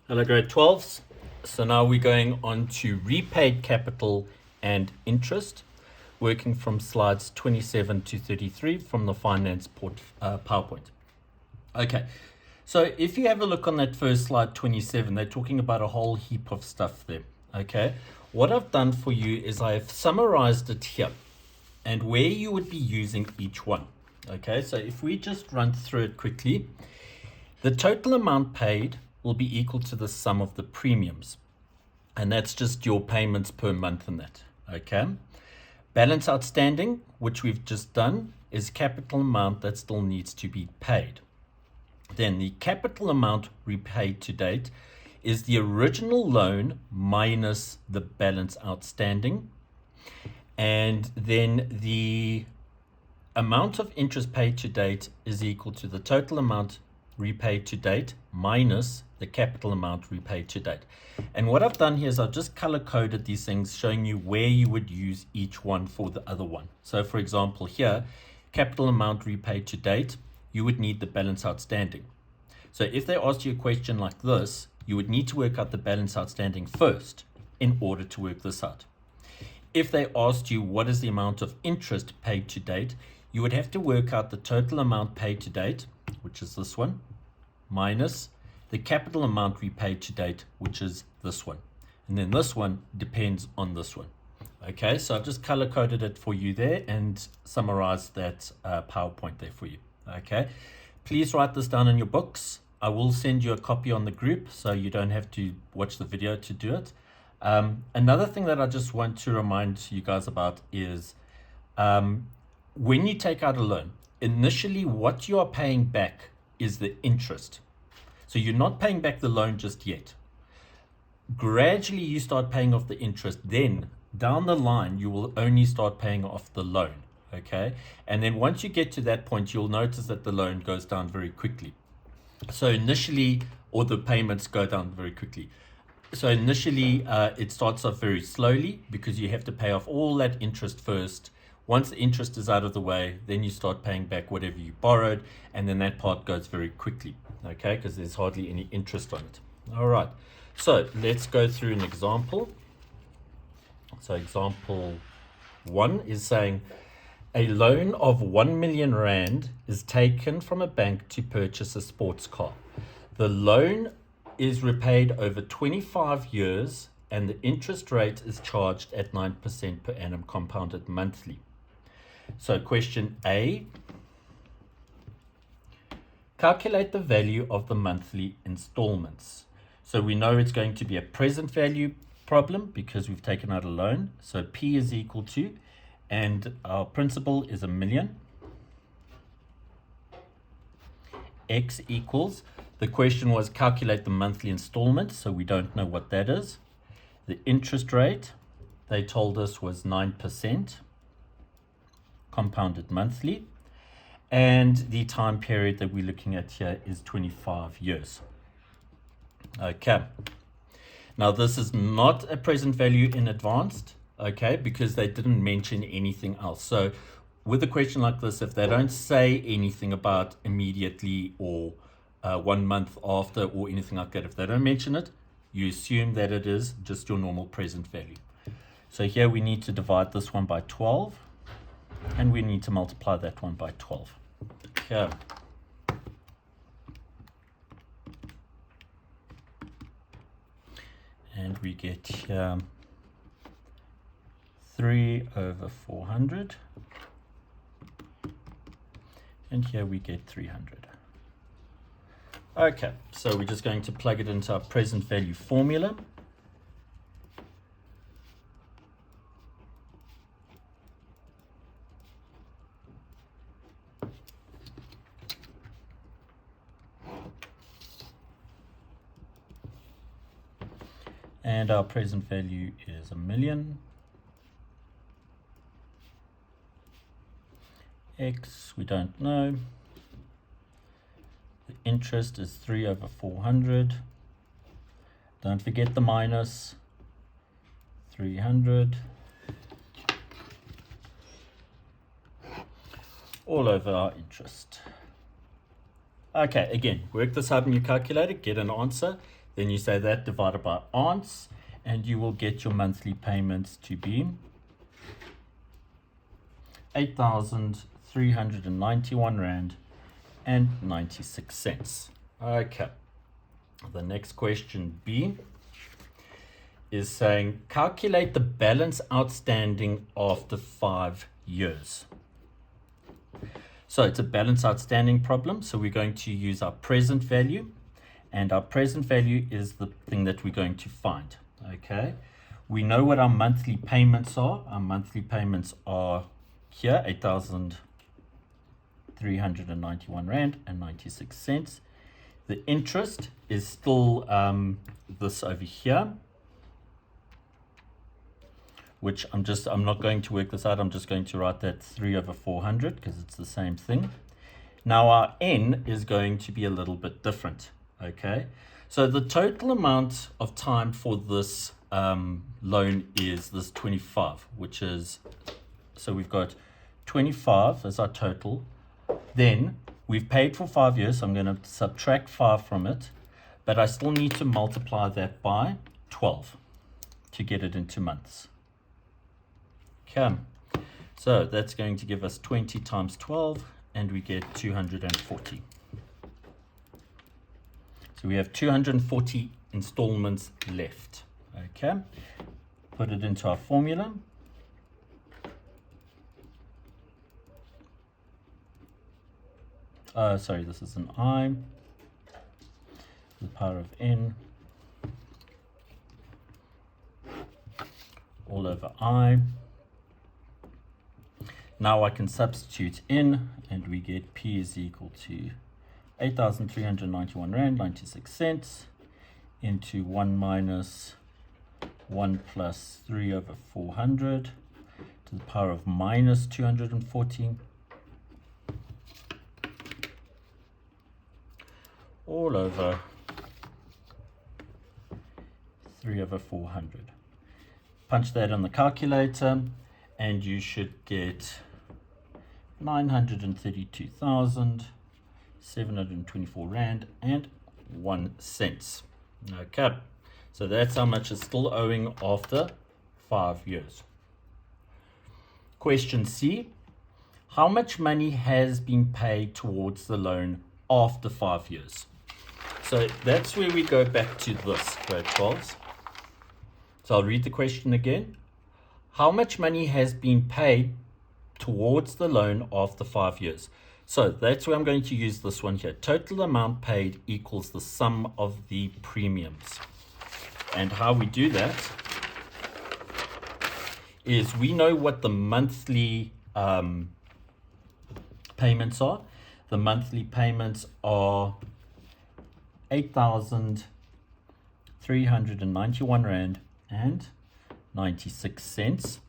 Hello, grade 12s. So now we're going on to repaid capital and interest, working from slides 27 to 33 from the finance PowerPoint. Okay, so if you have a look on that first slide 27, they're talking about a whole heap of stuff there. Okay, what I've done for you is I've summarized it here and where you would be using each one. Okay, so if we just run through it quickly, the total amount paid will be equal to the sum of the premiums. And that's just your payments per month in that, okay? Balance outstanding, which we've just done, is capital amount that still needs to be paid. Then the capital amount repaid to date is the original loan minus the balance outstanding. And then the amount of interest paid to date is equal to the total amount repaid to date minus the capital amount repaid to date. And what I've done here is I've just color coded these things, showing you where you would use each one for the other one. So for example here, capital amount repaid to date, you would need the balance outstanding. So if they asked you a question like this, you would need to work out the balance outstanding first in order to work this out. If they asked you what is the amount of interest paid to date, you would have to work out the total amount paid to date, which is this one, minus the capital amount repaid to date, which is this one. And then this one depends on this one. Okay, so I've just color coded it for you there and summarized that PowerPoint there for you. Okay, please write this down in your books. I will send you a copy on the group so you don't have to watch the video to do it. Another thing that I just want to remind you guys about is when you take out a loan, initially what you are paying back is the interest. So you're not paying back the loan just yet. Gradually you start paying off the interest, then down the line you will only start paying off the loan. Okay, and then once you get to that point, you'll notice that the loan goes down very quickly. So initially, or the payments go down very quickly. So initially it starts off very slowly because you have to pay off all that interest first. Once the interest is out of the way, then you start paying back whatever you borrowed, and then that part goes very quickly, okay, because there's hardly any interest on it. All right, so let's go through an example. So example 1 is saying a loan of 1 million rand is taken from a bank to purchase a sports car. The loan is repaid over 25 years and the interest rate is charged at 9% per annum compounded monthly. So question A, calculate the value of the monthly installments. So we know it's going to be a present value problem because we've taken out a loan. So P is equal to, and our principal is 1 million. X equals, the question was calculate the monthly installment, so we don't know what that is. The interest rate, they told us, was 9%. Compounded monthly, and the time period that we're looking at here is 25 years. Okay, now this is not a present value in advanced, okay, because they didn't mention anything else. So with a question like this, if they don't say anything about immediately or 1 month after or anything like that, if they don't mention it, you assume that it is just your normal present value. So here we need to divide this one by 12. And we need to multiply that one by 12. Okay. And we get here 3 over 400. And here we get 300. Okay, so we're just going to plug it into our present value formula. And our present value is 1 million. X, we don't know. The interest is 3 over 400. Don't forget the minus. 300. All over our interest. Okay, again, work this out in your calculator, get an answer, Then you say that divided by aunts, and you will get your monthly payments to be R8,391.96. Okay. The next question, B, is saying calculate the balance outstanding after 5 years. So it's a balance outstanding problem. So we're going to use our present value, and our present value is the thing that we're going to find. Okay. We know what our monthly payments are. Our monthly payments are here, 8,391.96 rand. The interest is still this over here, which I'm not going to work this out. I'm just going to write that 3/400 because it's the same thing. Now our N is going to be a little bit different. Okay, so the total amount of time for this loan is this 25, which is, so we've got 25 as our total. Then we've paid for 5 years, so I'm going to subtract 5 from it, but I still need to multiply that by 12 to get it into months. Okay, so that's going to give us 20 times 12, and we get 240. So we have 240 installments left. Okay, put it into our formula. Sorry, this is an I, the power of N, all over I. Now I can substitute in, and we get P is equal to 8,391.96 into 1 minus 1 plus 3/400 to the power of minus 240. All over 3/400. Punch that in the calculator, and you should get 932,724 rand and 1 cent. Okay, so that's how much is still owing after 5 years. Question C, how much money has been paid towards the loan after 5 years? So that's where we go back to this, grade 12s. So I'll read the question again. How much money has been paid towards the loan after 5 years? So that's where I'm going to use this one here. Total amount paid equals the sum of the premiums. And how we do that is we know what the monthly payments are. The monthly payments are 8,391 rand and 96 cents.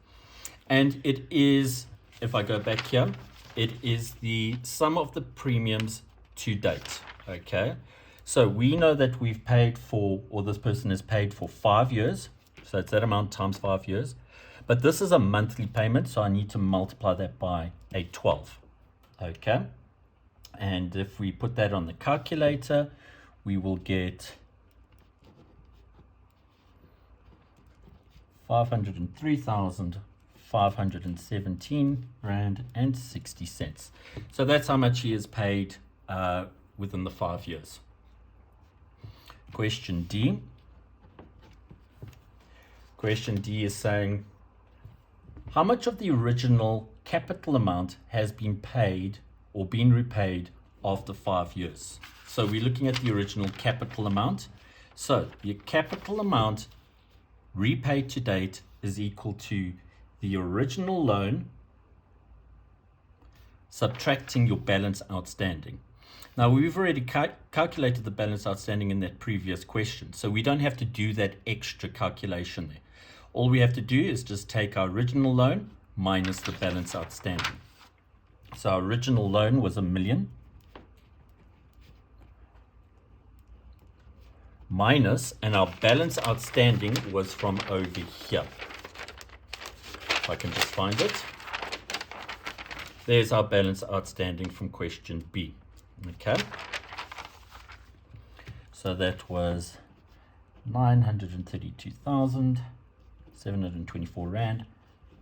And it is, if I go back here, it is the sum of the premiums to date. Okay, so we know that we've paid for, or this person has paid for 5 years. So it's that amount times 5 years. But this is a monthly payment, so I need to multiply that by a 12. Okay, and if we put that on the calculator, we will get 503,517 rand and 60 cents. So that's how much he has paid within the 5 years. Question D. Question D is saying, how much of the original capital amount has been paid or been repaid after 5 years? So we're looking at the original capital amount. So the capital amount repaid to date is equal to the original loan subtracting your balance outstanding. Now we've already calculated the balance outstanding in that previous question, so we don't have to do that extra calculation there. All we have to do is just take our original loan minus the balance outstanding. So our original loan was 1 million minus, and our balance outstanding was from over here. If I can just find it. There's our balance outstanding from question B. Okay. So that was 932,724 Rand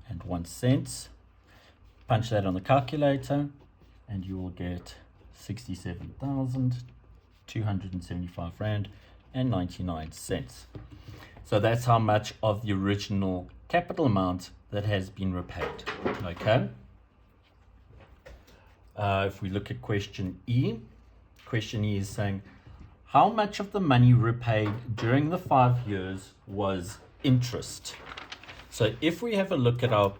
and 1 cent. Punch that on the calculator and you will get 67,275 Rand and 99 cents. So that's how much of the original capital amount that has been repaid. Okay. If we look at question E is saying, how much of the money repaid during the 5 years was interest? So if we have a look at our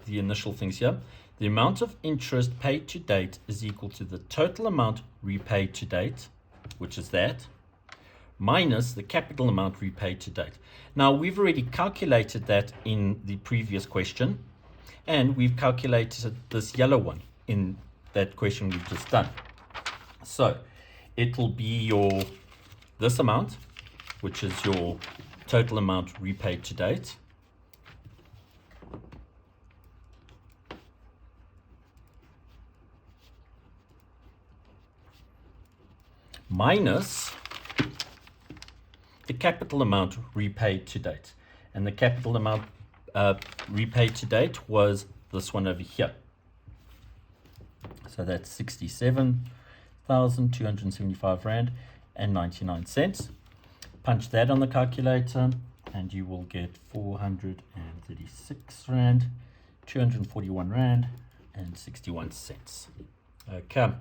the initial things here, the amount of interest paid to date is equal to the total amount repaid to date, which is that, minus the capital amount repaid to date. Now, we've already calculated that in the previous question, and we've calculated this yellow one in that question we've just done. So it will be this amount, which is your total amount repaid to date, minus the capital amount repaid to date. And the capital amount repaid to date was this one over here. So that's 67,275 Rand and 99 cents. Punch that on the calculator and you will get 436 Rand, 241 Rand and 61 cents. Okay.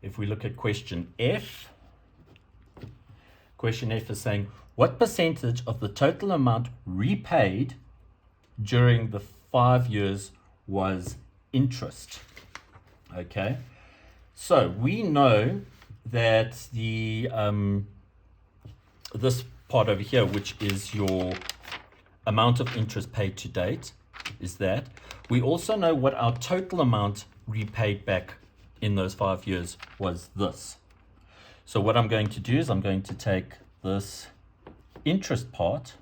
If we look at question F is saying, what percentage of the total amount repaid during the 5 years was interest? Okay, so we know that the this part over here, which is your amount of interest paid to date, is that. We also know what our total amount repaid back in those 5 years was this. So what I'm going to do is I'm going to take this interest part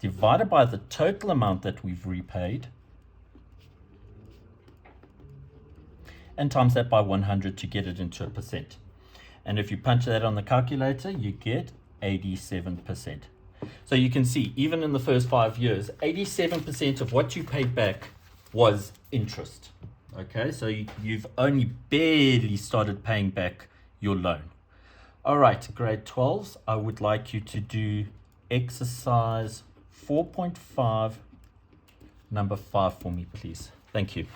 divided by the total amount that we've repaid and times that by 100 to get it into a percent. And if you punch that on the calculator, you get 87%. So you can see, even in the first 5 years, 87% of what you paid back was interest. Okay, so you've only barely started paying back your loan. All right, grade 12s, I would like you to do exercise 4.5, number 5 for me, please. Thank you.